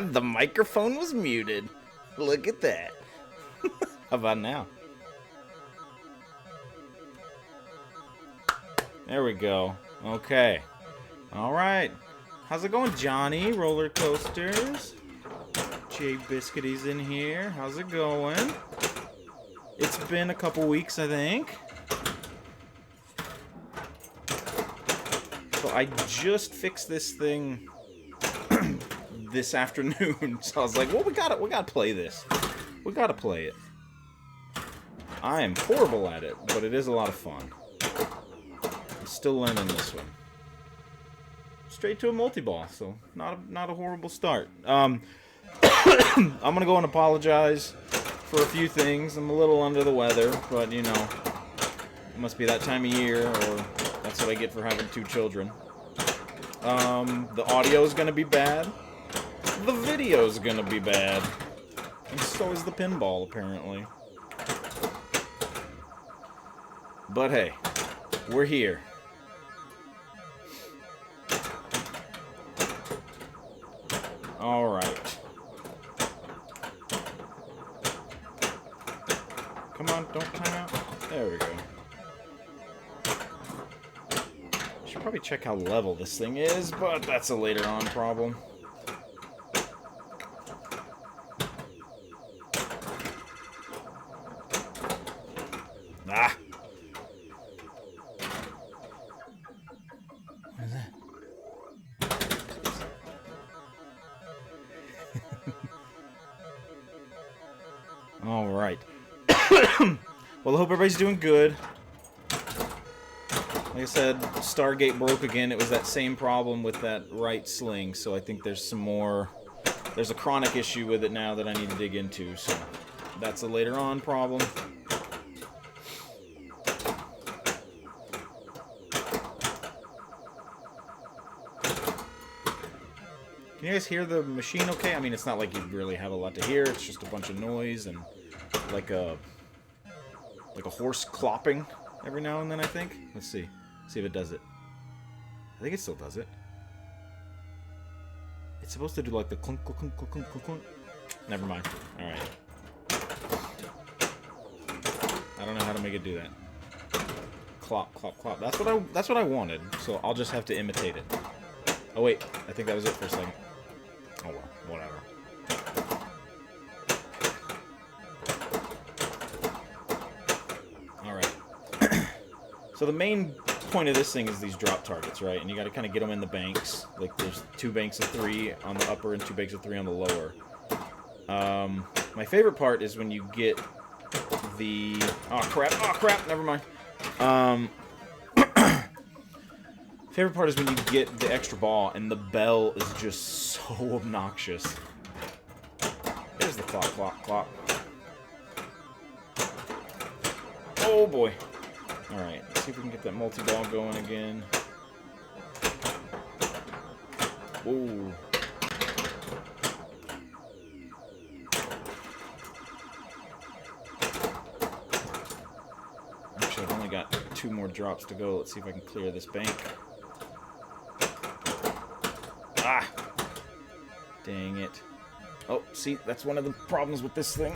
The microphone was muted. Look at that. How about now? There we go. Okay. Alright. How's it going, Johnny? Roller coasters. Jay Biscuity's in here. How's it going? It's been a couple weeks, I think. So I just fixed this thing this afternoon. So I was like, well, we gotta play this. We gotta play it. I am horrible at it, but it is a lot of fun. I'm still learning this one. Straight to a multi-ball, so not a horrible start. I'm gonna go and apologize for a few things. I'm a little under the weather, but you know, it must be that time of year, or that's what I get for having 2 children. The audio is gonna be bad. The video is gonna be bad, and so is the pinball, apparently. But hey, we're here. Alright. Come on, don't time out. There we go. Should probably check how level this thing is, but that's a later on problem. Ah! What is that? Alright. Well, I hope everybody's doing good. Like I said, Stargate broke again. It was that same problem with that right sling, so I think there's some more... There's a chronic issue with it now that I need to dig into, so that's a later on problem. Can you guys hear the machine okay? I mean, it's not like you really have a lot to hear. It's just a bunch of noise and like a horse clopping every now and then, I think. Let's see. See if it does it. I think it still does it. It's supposed to do like the clunk, clunk, clunk, clunk, clunk, clunk. Never mind. Alright. I don't know how to make it do that. Clop, clop, clop. That's what I wanted, so I'll just have to imitate it. Oh wait, I think that was it for a second. Oh well, whatever. Alright. So the main point of this thing is these drop targets, right? And you gotta kind of get them in the banks. Like there's 2 banks of 3 on the upper and 2 banks of 3 on the lower. My favorite part is when you get the... Oh crap, never mind. Favorite part is when you get the extra ball and the bell is just so obnoxious. There's the clop, clop, clop. Oh boy. Alright, let's see if we can get that multi-ball going again. Whoa. Actually, I've only got 2 more drops to go. Let's see if I can clear this bank. Ah! Dang it. Oh, see, that's one of the problems with this thing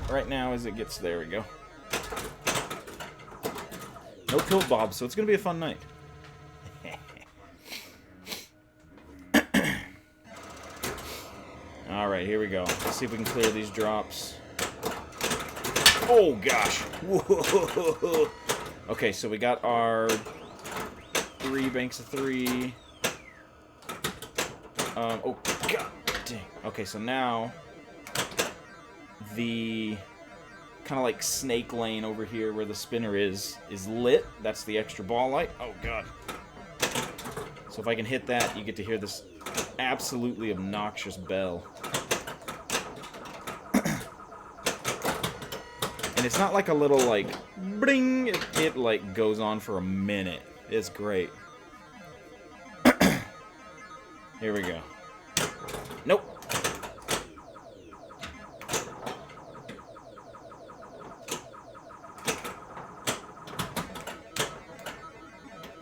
right now is it gets... There we go. No tilt bob, so it's going to be a fun night. Alright, here we go. Let's see if we can clear these drops. Oh, gosh. Whoa. Okay, so we got our 3 banks of 3. Oh, god dang. Okay, so now the kind of like snake lane over here where the spinner is lit. That's the extra ball light. Oh, god. So if I can hit that, you get to hear this absolutely obnoxious bell. And it's not like a little, like, bling. It like, goes on for a minute. It's great. Here we go. Nope.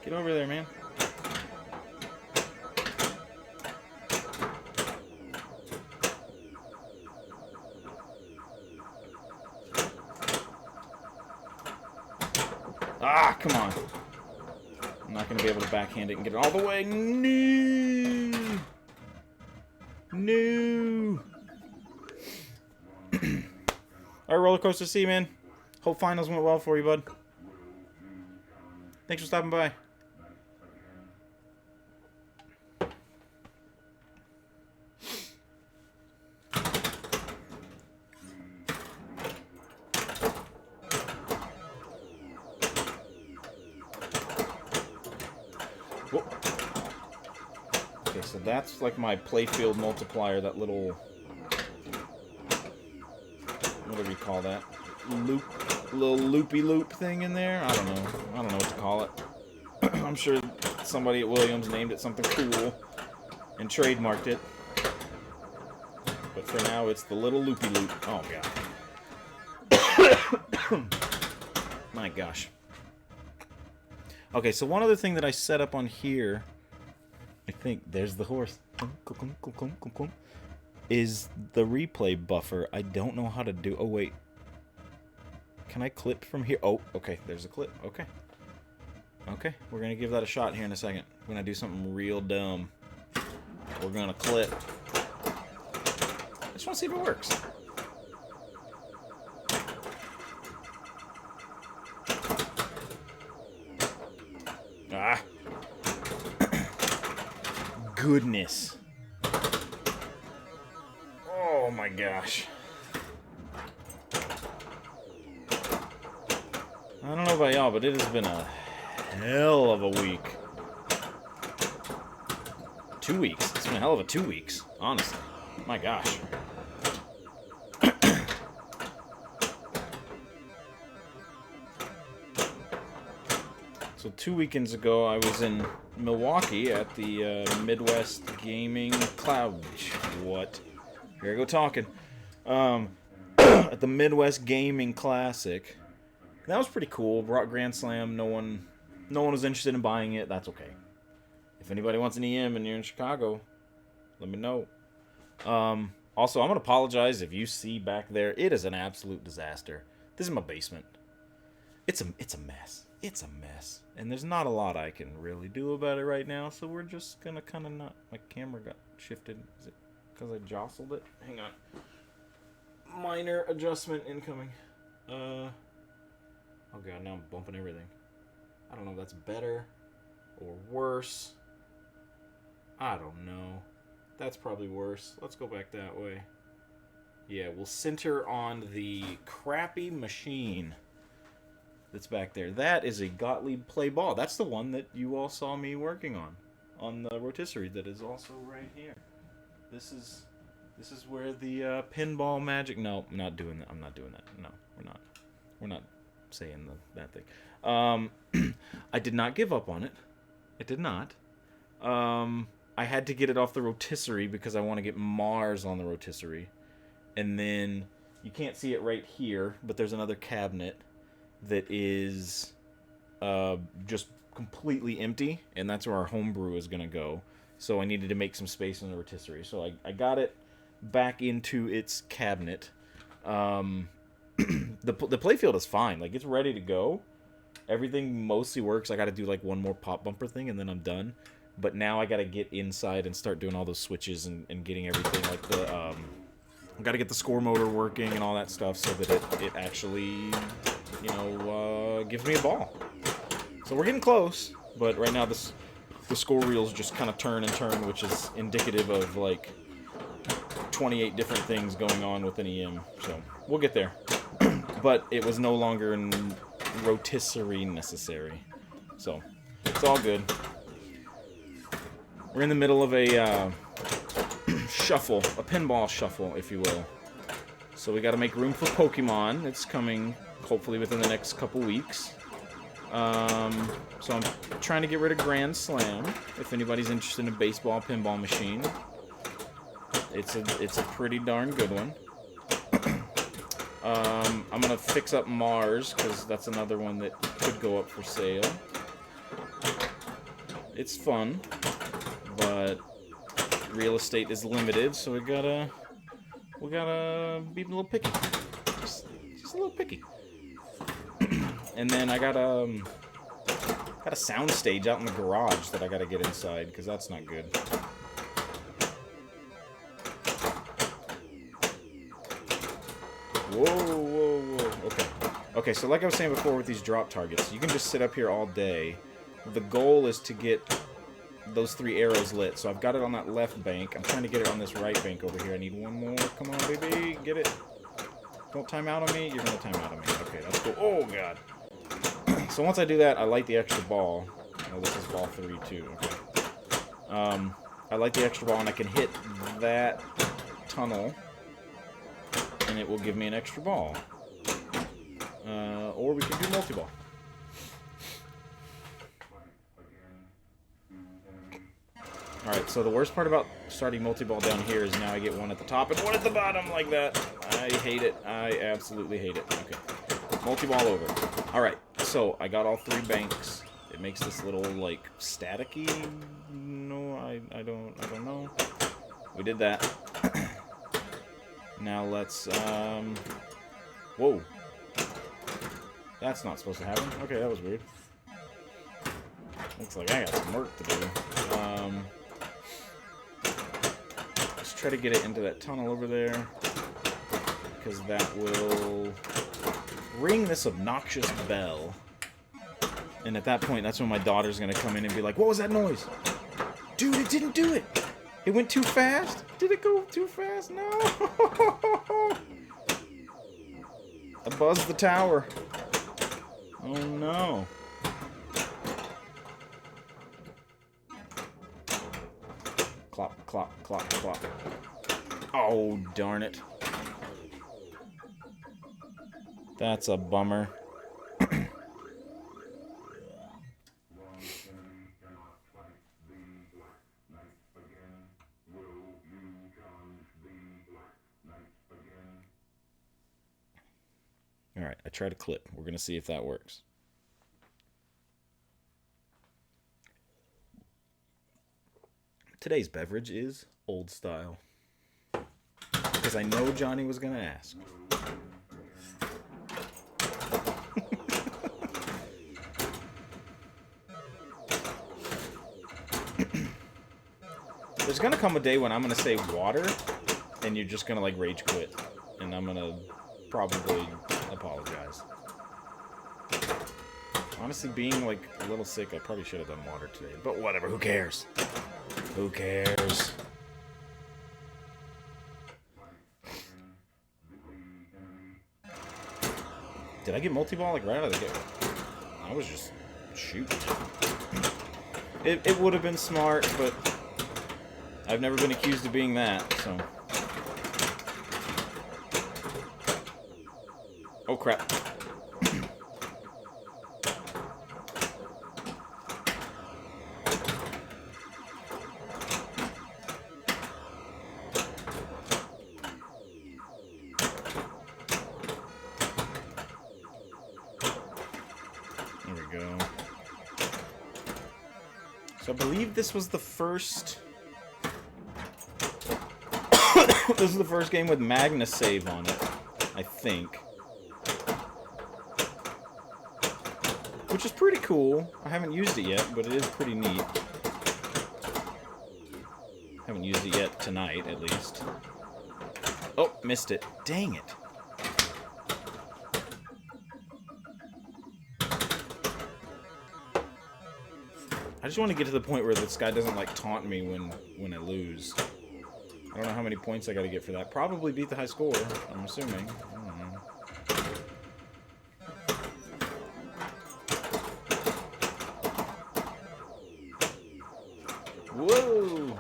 Get over there, man. Come on. I'm not going to be able to backhand it and get it all the way. No! No! Alright, Roller Coaster C, man. Hope finals went well for you, bud. Thanks for stopping by. Whoa. Okay, so that's like my playfield multiplier, that little... What do we call that? Little loopy-loop thing in there? I don't know. I don't know what to call it. I'm sure somebody at Williams named it something cool and trademarked it. But for now, it's the little loopy-loop. Oh, God. My gosh. Okay, so one other thing that I set up on here, I think, there's the horse, is the replay buffer. I don't know how to do... Oh, wait. Can I clip from here? Oh, okay, there's a clip. Okay. Okay, we're going to give that a shot here in a second. We're going to do something real dumb. We're going to clip. I just want to see if it works. Ah. Goodness. Oh my gosh. I don't know about y'all, but it has been a hell of a week. 2 weeks. It's been a hell of a 2 weeks, honestly. My gosh. So 2 weekends ago, I was in Milwaukee at the Midwest Gaming Cloud. What? Here I go talking. At the Midwest Gaming Classic. That was pretty cool. Brought Grand Slam. No one was interested in buying it. That's okay. If anybody wants an EM and you're in Chicago, let me know. Also, I'm gonna apologize if you see back there. It is an absolute disaster. This is my basement. It's a mess. It's a mess. And there's not a lot I can really do about it right now, so we're just gonna kind of not... My camera got shifted. Is it because I jostled it? Hang on. Minor adjustment incoming. Oh god, now I'm bumping everything. I don't know if that's better or worse. I don't know. That's probably worse. Let's go back that way. Yeah, we'll center on the crappy machine that's back there. That is a Gottlieb play ball. That's the one that you all saw me working on the rotisserie that is also right here. This is where the pinball magic... No, I'm not doing that. I'm not doing that. No, we're not. We're not saying that thing. I did not give up on it. I did not. I had to get it off the rotisserie because I want to get Mars on the rotisserie. And then, you can't see it right here, but there's another cabinet that is just completely empty, and that's where our homebrew is going to go. So I needed to make some space in the rotisserie. So I got it back into its cabinet. The playfield is fine. Like, it's ready to go. Everything mostly works. I got to do, like, one more pop bumper thing, and then I'm done. But now I got to get inside and start doing all those switches and getting everything, like the... I got to get the score motor working and all that stuff so that it actually, you know, gives me a ball. So we're getting close, but right now the score reels just kind of turn and turn, which is indicative of, like, 28 different things going on with an EM. So we'll get there. But it was no longer in rotisserie necessary. So it's all good. We're in the middle of a shuffle, a pinball shuffle, if you will. So we got to make room for Pokemon. It's coming, hopefully, within the next couple weeks. So I'm trying to get rid of Grand Slam. If anybody's interested in a baseball pinball machine, it's a pretty darn good one. I'm gonna fix up Mars because that's another one that could go up for sale. It's fun, but real estate is limited, so we gotta be a little picky. Just a little picky. And then I got Got a sound stage out in the garage that I gotta get inside, because that's not good. Whoa, whoa, whoa. Okay. Okay, so like I was saying before with these drop targets, you can just sit up here all day. The goal is to get those 3 arrows lit. So I've got it on that left bank. I'm trying to get it on this right bank over here. I need one more. Come on, baby. Get it. Don't time out on me. You're going to time out on me. Okay, that's cool. Oh, God. So once I do that, I light the extra ball. Oh, this is ball 3, too. Okay. I light the extra ball, and I can hit that tunnel, and it will give me an extra ball. Or we can do multi-ball. Alright, so the worst part about starting multi-ball down here is now I get one at the top and one at the bottom like that. I hate it. I absolutely hate it. Okay. Multi-ball over. Alright, so I got all 3 banks. It makes this little, like, staticky... No, I don't know. We did that. Now let's, Whoa. That's not supposed to happen. Okay, that was weird. Looks like I got some work to do. Let's try to get it into that tunnel over there, because that will ring this obnoxious bell. And at that point, that's when my daughter's going to come in and be like, what was that noise? Dude, it didn't do it. It went too fast. Did it go too fast? No. I buzzed the tower. Oh, no. Clop, clop, clop, clop. Oh, darn it. That's a bummer. Alright, I tried a clip. We're going to see if that works. Today's beverage is old style. Because I know Johnny was going to ask. There's going to come a day when I'm going to say water, and you're just going to, like, rage quit. And I'm going to probably apologize. Honestly, being, like, a little sick, I probably should have done water today. But whatever, who cares? Who cares? Did I get multi-ball, like, right out of the gate? I was just shooting. It would have been smart, but I've never been accused of being that, so... Oh, crap. There we go. So I believe this was the first... This is the first game with Magnus save on it, I think. Which is pretty cool. I haven't used it yet, but it is pretty neat. Haven't used it yet tonight, at least. Oh, missed it. Dang it. I just want to get to the point where this guy doesn't, like, taunt me when I lose. I don't know how many points I gotta get for that. Probably beat the high score, I'm assuming. I don't know. Whoa!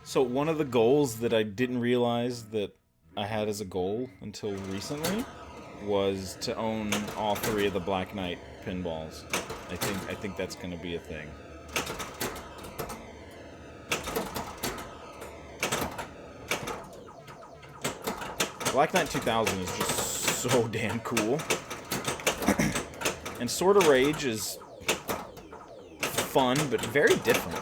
So one of the goals that I didn't realize that I had as a goal until recently was to own all 3 of the Black Knight pinballs. I think that's gonna be a thing. Black Knight 2000 is just so damn cool. And Sword of Rage is fun, but very different.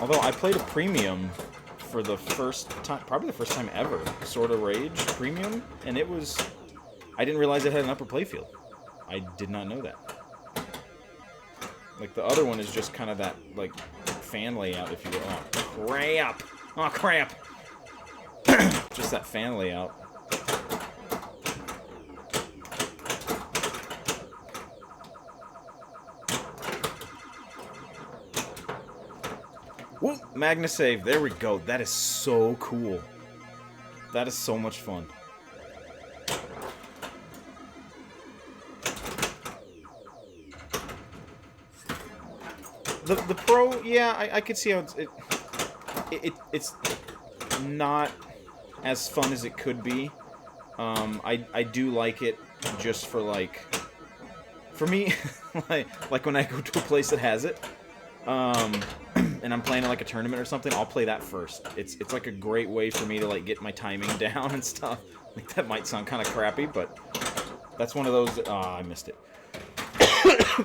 Although I played a premium for the first time, probably the first time ever, Sword of Rage premium, and it was I didn't realize it had an upper playfield. I did not know that. Like, the other one is just kind of that, like, fan layout, if you will. Oh, crap! Oh, crap! Just that fan layout. Woo! Magna save. There we go. That is so cool. That is so much fun. The Pro, yeah, I could see how it's not as fun as it could be. I do like it just for, like, for me, like when I go to a place that has it, and I'm playing in, like, a tournament or something, I'll play that first. It's like a great way for me to, like, get my timing down and stuff. Like, that might sound kind of crappy, but that's one of those that, I missed it.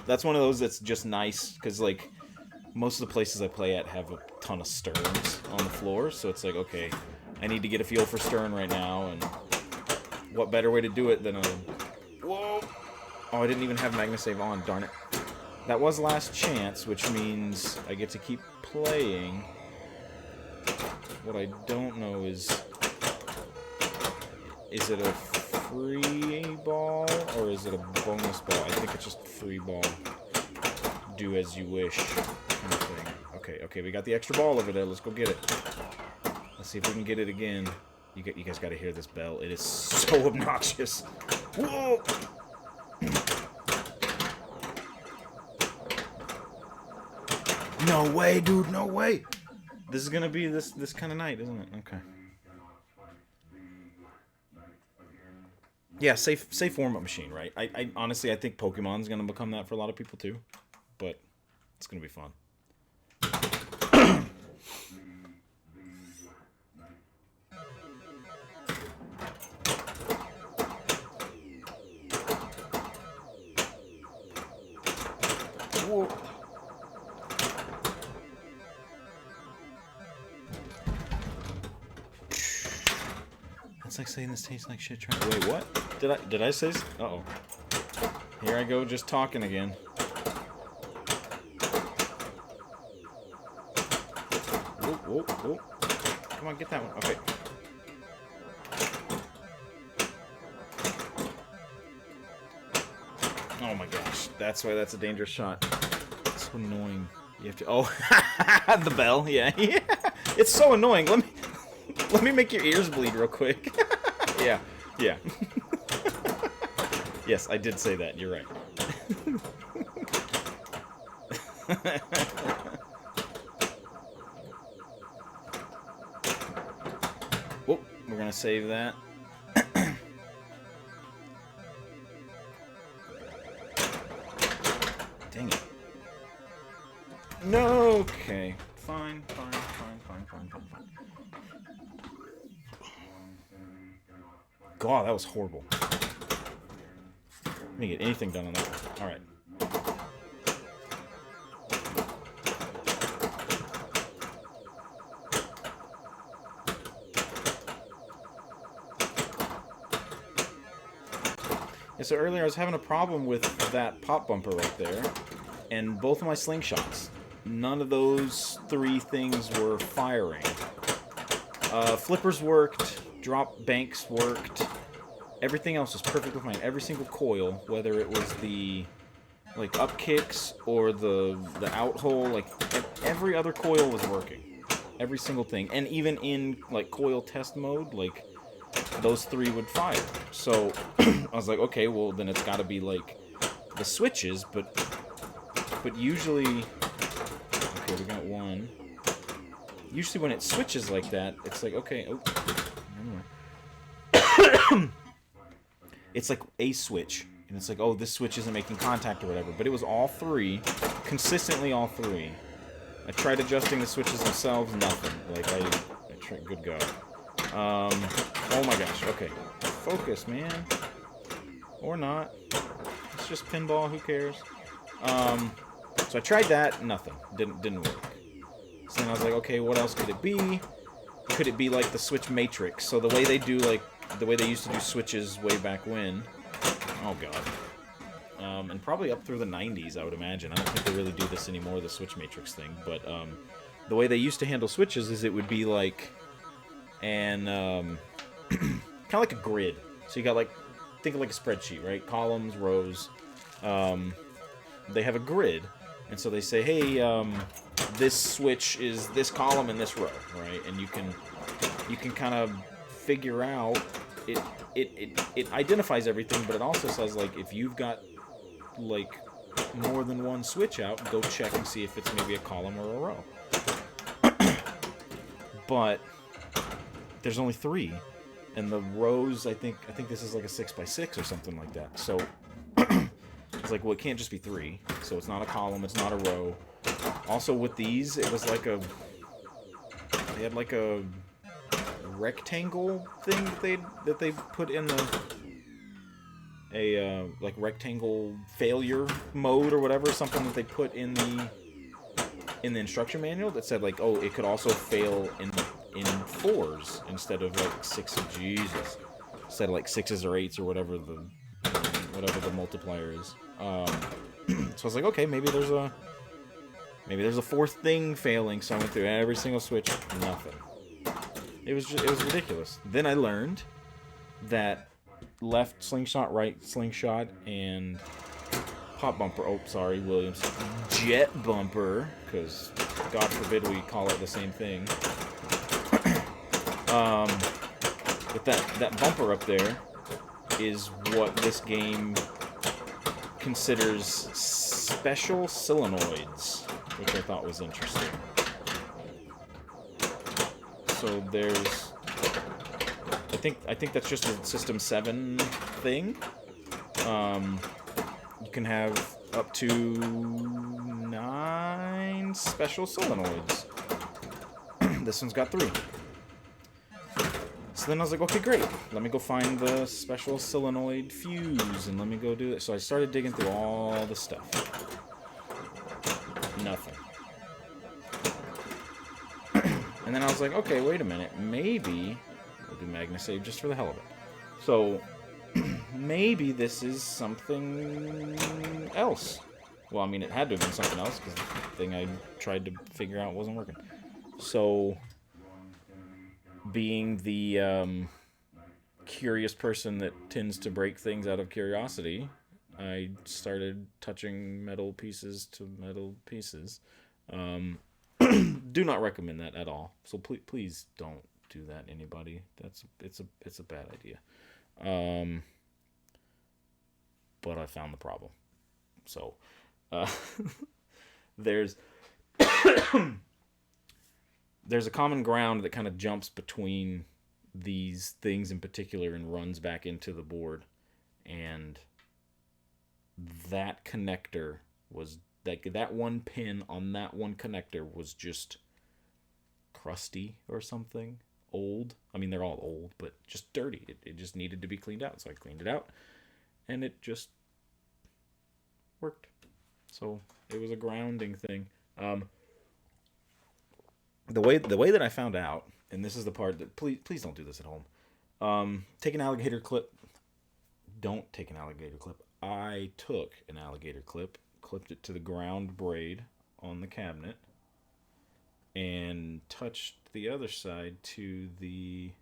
That's one of those that's just nice, because, like, most of the places I play at have a ton of sterns on the floor, so it's like, okay, I need to get a feel for stern right now, and what better way to do it than a... Whoa! Oh, I didn't even have Magna Save on, darn it. That was last chance, which means I get to keep playing. What I don't know is it a free ball, or is it a bonus ball? I think it's just free ball. Do as you wish. Kind of thing. Okay, we got the extra ball over there. Let's go get it. Let's see if we can get it again. You guys got to hear this bell. It is so obnoxious. Whoa! No way, dude. No way. This is gonna be this kind of night, isn't it? Okay. Yeah, safe warm-up machine, right? I honestly, I think Pokemon's gonna become that for a lot of people too, but it's gonna be fun. Whoa. That's like saying this tastes like shit. Wait, what? Did I say? Uh-oh. Here I go, just talking again. Whoa. Come on, get that one. Okay. Oh my gosh, that's why that's a dangerous shot. It's so annoying. You have to. Oh, the bell. Yeah. It's so annoying. Let me make your ears bleed real quick. Yeah. Yes, I did say that. You're right. Whoop, we're gonna save that. Dang it. No, okay. Fine. God, that was horrible. I didn't get anything done on that one. Alright. Yeah, so earlier I was having a problem with that pop bumper right there, and both of my slingshots, none of those three things were firing. Flippers worked, drop banks worked, everything else was perfectly fine. Every single coil, whether it was the like up kicks or the out hole, like every other coil was working. Every single thing, and even in like coil test mode, like those three would fire. So I was like, okay, well then it's got to be like the switches, but usually, okay, we got one. Usually when it switches like that, it's like, okay, oh, it's like a switch, and it's like, oh, this switch isn't making contact or whatever, but it was all three, consistently all three. I tried adjusting the switches themselves, nothing. Like, I tried, good God. Oh my gosh, okay. Focus, man. Or not. It's just pinball, who cares? So I tried that, nothing. Didn't work. So then I was like, okay, what else could it be? Could it be like the switch matrix? So the way they do, like, the way they used to do switches way back when oh god, and probably up through the 90s, I would imagine. I don't think they really do this anymore, the switch matrix thing, but the way they used to handle switches is it would be like an kind of like a grid. So you got like, think of like a spreadsheet, right? Columns, rows. They have a grid, and so they say, hey, this switch is this column and this row, right? And you can kind of figure out it identifies everything, but it also says, like, if you've got like more than one switch out, go check and see if it's maybe a column or a row. But there's only 3, and the rows, I think this is like a 6x6 or something like that. So it's like, well, it can't just be 3. So it's not a column, it's not a row. Also with these, it was like they had like a rectangle thing that they put in like rectangle failure mode or whatever, something that they put in the instruction manual that said, like, oh, it could also fail in 4s instead of like 6s. Jesus, instead of like 6s or 8s or whatever the multiplier is. So I was like, okay, maybe there's a 4th thing failing. So I went through every single switch, nothing. It was ridiculous. Then I learned that left slingshot, right slingshot, and pop bumper. Oh, sorry, Williams. Jet bumper, because God forbid we call it the same thing. But that bumper up there is what this game considers special solenoids, which I thought was interesting. So there's, I think that's just a System 7 thing. You can have up to 9 special solenoids. This one's got 3. So then I was like, okay, great. Let me go find the special solenoid fuse, and let me go do it. So I started digging through all the stuff. Nothing. And then I was like, okay, wait a minute. Maybe we'll do Magna Save just for the hell of it. So maybe this is something else. Well, I mean, it had to have been something else because the thing I tried to figure out wasn't working. So, being the curious person that tends to break things out of curiosity, I started touching metal pieces to metal pieces. Do not recommend that at all. So please don't do that, anybody. It's a bad idea. But I found the problem. So there's a common ground that kind of jumps between these things in particular and runs back into the board, and that connector was that one pin on that one connector was just crusty or something, old. I mean, they're all old, but just dirty. It just needed to be cleaned out. So I cleaned it out, and it just worked. So it was a grounding thing. The way that I found out, and this is the part that please don't do this at home. Take an alligator clip. Don't take an alligator clip. I took an alligator clip, clipped it to the ground braid on the cabinet, and touched the other side to the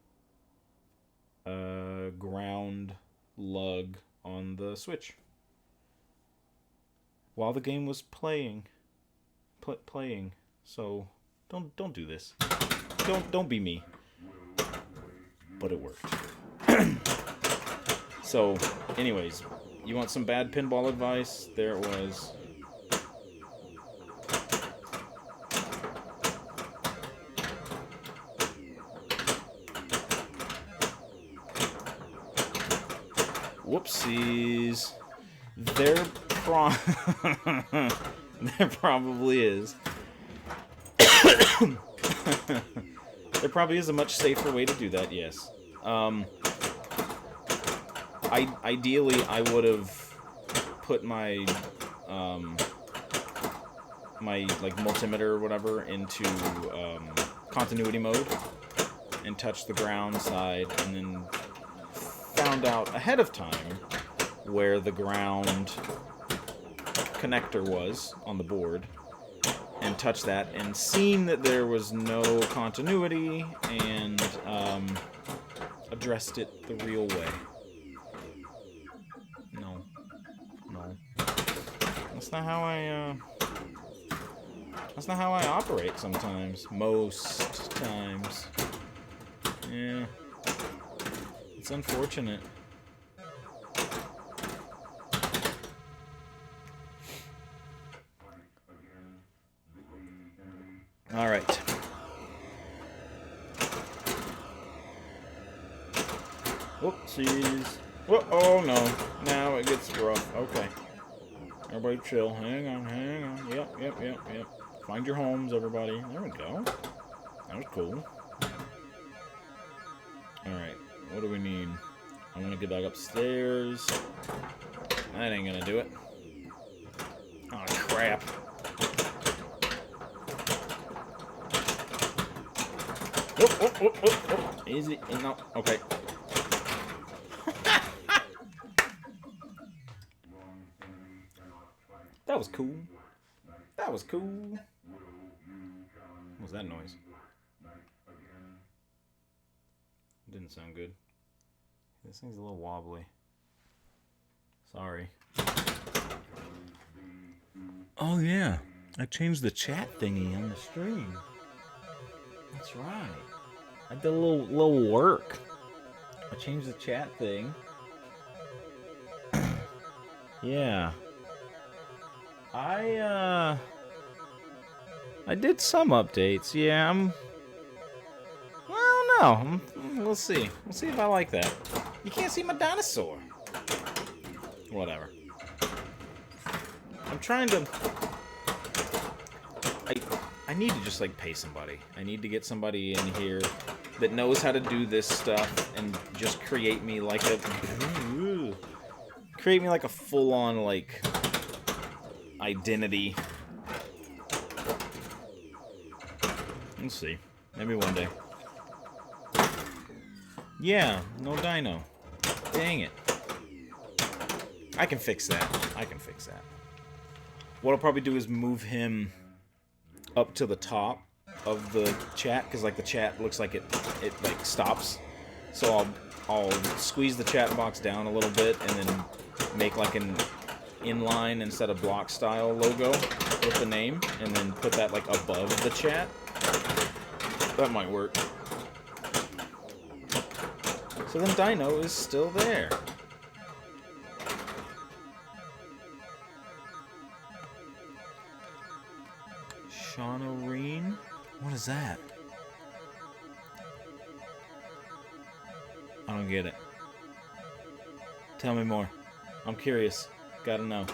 ground lug on the switch while the game was playing. So don't do this. Don't be me. But it worked. So, anyways, you want some bad pinball advice? There it was. Whoopsies. There probably is. There probably is a much safer way to do that, yes. Ideally, I would have put my my multimeter or whatever into continuity mode and touched the ground side, and then found out ahead of time where the ground connector was on the board and touched that and seen that there was no continuity and addressed it the real way. No. That's not how I operate sometimes. Most times. Yeah. It's unfortunate. All right. Whoopsies. Whoa, oh no. Now it gets rough. Okay. Everybody chill. Hang on. Yep. Find your homes, everybody. There we go. That was cool. Alright. What do we need? I want to get back upstairs. That ain't gonna do it. Oh, crap. Whoop. Easy. No. Okay. That was cool. That was cool. What was that noise? Didn't sound good. This thing's a little wobbly. Sorry. Oh yeah, I changed the chat thingy on the stream. That's right. I did a little work. I changed the chat thing. Yeah. I did some updates. Yeah, I don't know. We'll see. We'll see if I like that. You can't see my dinosaur. Whatever. I'm trying to... I need to just, like, pay somebody. I need to get somebody in here that knows how to do this stuff and just create me like a... Create me like a full-on, like... identity. We'll see. Maybe one day. Yeah, no dino. Dang it. I can fix that. What I'll probably do is move him up to the top of the chat, because like the chat looks like it like stops. So I'll squeeze the chat box down a little bit and then make like an inline instead of block style logo with the name, and then put that like above the chat. That might work. So then Dino is still there. Shaunerine? What is that? I don't get it. Tell me more. I'm curious. Gotta know.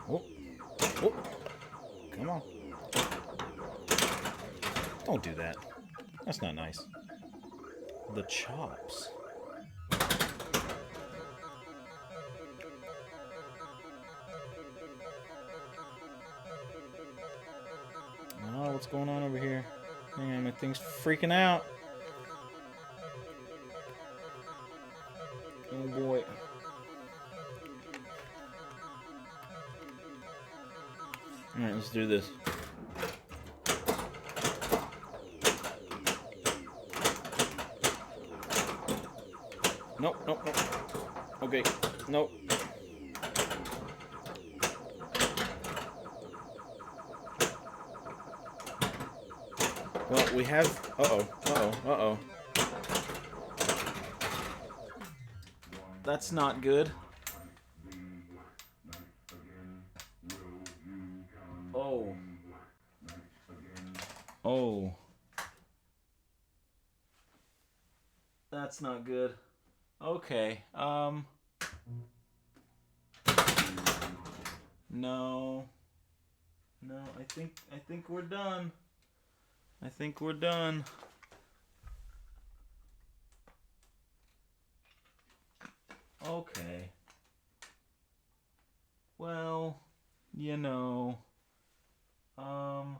Whoop. Whoop. Come on. Don't do that. That's not nice. The chops. Oh, what's going on over here? Man, my thing's freaking out. Oh boy. Alright, let's do this. Nope. Okay, nope. Well, we have... Uh-oh. That's not good. Oh. That's not good. Okay, No, I think we're done. Okay. Well, you know, ow.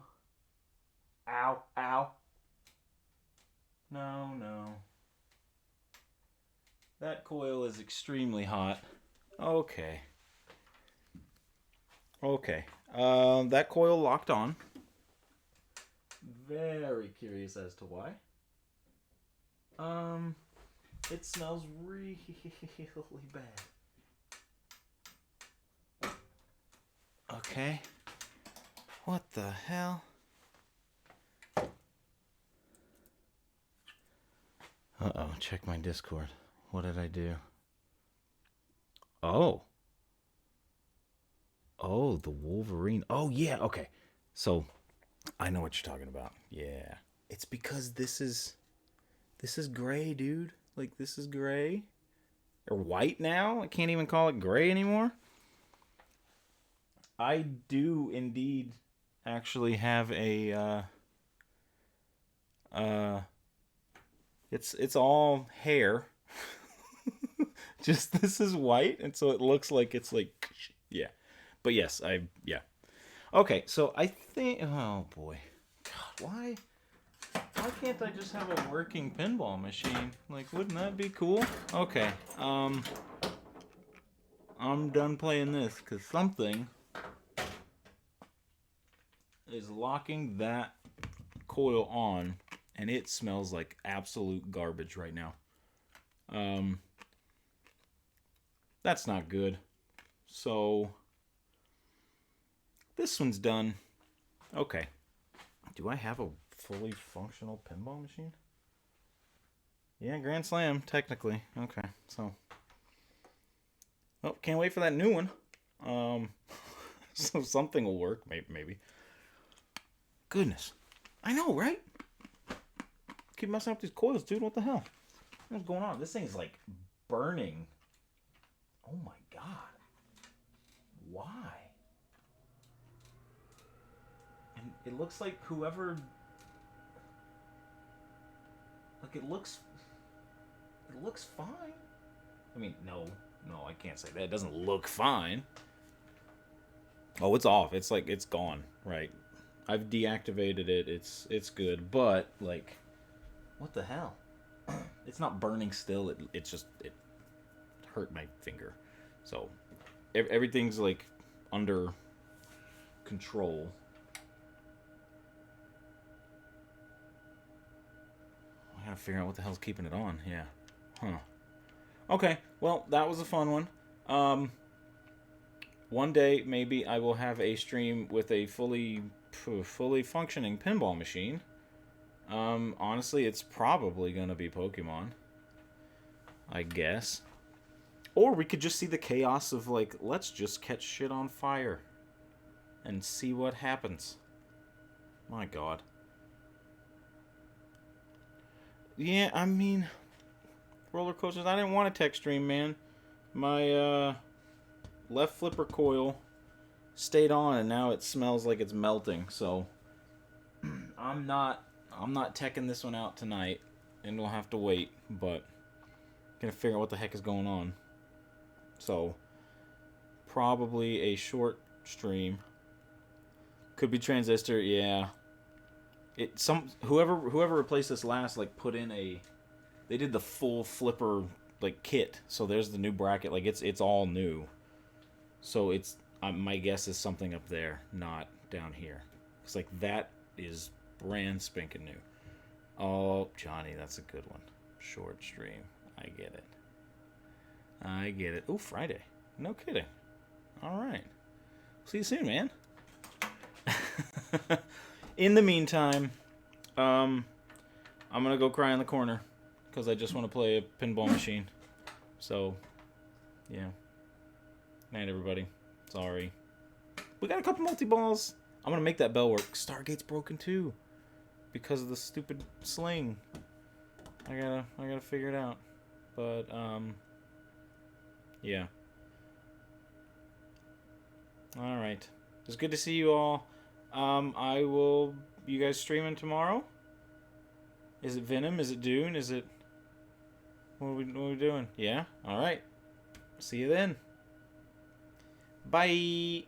coil is extremely hot. Okay. Okay. That coil locked on. Very curious as to why. It smells really bad. Okay. What the hell? Uh-oh, check my Discord. What did I do? Oh. Oh, the Wolverine. Oh, yeah, okay. So, I know what you're talking about. Yeah. It's because this is gray, dude. Like, this is gray. Or white now. I can't even call it gray anymore. I do indeed actually have a it's all hair. Just this is white, and so it looks like it's like, yeah. But yes, yeah. Okay, so I think, oh boy. God, why can't I just have a working pinball machine? Like, wouldn't that be cool? Okay, I'm done playing this because something is locking that coil on, and it smells like absolute garbage right now. That's not good. So this one's done. Okay. Do I have a fully functional pinball machine? Yeah, Grand Slam, technically. Okay, so. Oh, can't wait for that new one. So something will work, maybe. Goodness. I know, right? Keep messing up these coils, dude. What the hell? What's going on? This thing's like burning. Oh my god. Why? And it looks like whoever... Like, it looks fine. I mean, no, I can't say that. It doesn't look fine. Oh, it's off. It's like, it's gone, right? I've deactivated it. It's good, but, like, what the hell? It's not burning still. It hurt my finger. So, everything's, like, under control. I gotta figure out what the hell's keeping it on. Yeah. Huh. Okay, well, that was a fun one. One day, maybe I will have a stream with a fully functioning pinball machine. Honestly, it's probably gonna be Pokemon, I guess. Or we could just see the chaos of, like, let's just catch shit on fire and see what happens. My god. Yeah, I mean, roller coasters. I didn't want a tech stream, man. My left flipper coil stayed on, and now it smells like it's melting. So I'm not teching this one out tonight, and we'll have to wait. But gonna figure out what the heck is going on. So probably a short stream. Could be transistor, yeah. Whoever replaced this last, like, put in they did the full flipper, like, kit. So there's the new bracket, like, it's all new. So it's my guess is something up there, not down here. It's like that is brand spanking new. Oh, Johnny, that's a good one. Short stream. I get it. Oh, Friday. No kidding. All right. See you soon, man. In the meantime, I'm gonna go cry in the corner because I just want to play a pinball machine. So, yeah. Night, everybody. Sorry. We got a couple multi-balls. I'm gonna make that bell work. Stargate's broken too because of the stupid sling. I gotta figure it out. But yeah. All right. It's good to see you all. You guys streaming tomorrow? Is it Venom? Is it Dune? Is it... What are we doing? Yeah? Alright. See you then. Bye!